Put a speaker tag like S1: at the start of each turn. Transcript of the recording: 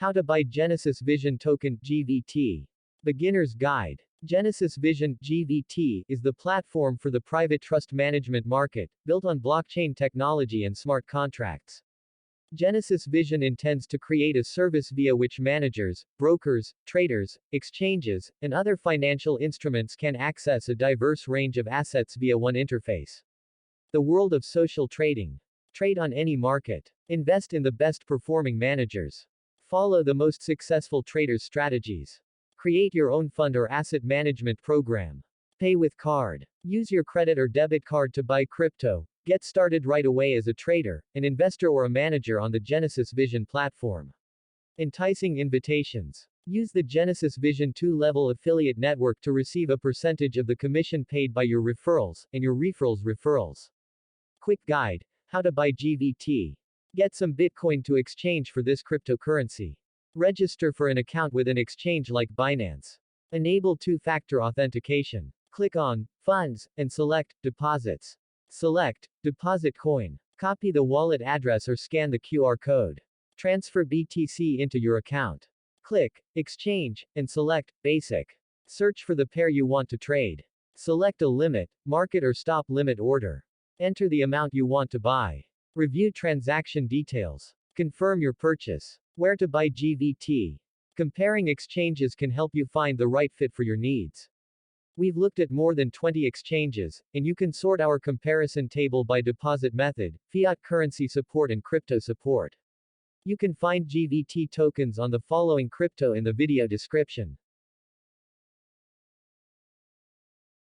S1: How to buy Genesis Vision Token (GVT). Beginner's Guide. Genesis Vision (GVT) is the platform for the private trust management market, built on blockchain technology and smart contracts. Genesis Vision intends to create a service via which managers, brokers, traders, exchanges, and other financial instruments can access a diverse range of assets via one interface. The world of social trading. Trade on any market. Invest in the best performing managers. Follow the most successful traders' strategies. Create your own fund or asset management program. Pay with card. Use your credit or debit card to buy crypto. Get started right away as a trader, an investor, or a manager on the Genesis Vision platform. Enticing invitations. Use the Genesis Vision 2-level affiliate network to receive a percentage of the commission paid by your referrals, and your referrals. Quick guide. How to buy GVT. Get some Bitcoin to exchange for this cryptocurrency. Register for an account with an exchange like Binance. Enable two-factor authentication. Click on Funds and select Deposits. Select Deposit Coin. Copy the wallet address or scan the QR code. Transfer BTC into your account. Click Exchange and select Basic. Search for the pair you want to trade. Select a limit, market or stop limit order. Enter the amount you want to buy. Review transaction details. Confirm your purchase. Where to buy GVT. Comparing exchanges can help you find the right fit for your needs. We've looked at more than 20 exchanges, and you can sort our comparison table by deposit method, fiat currency support, and crypto support. You can find GVT tokens on the following crypto in the video description.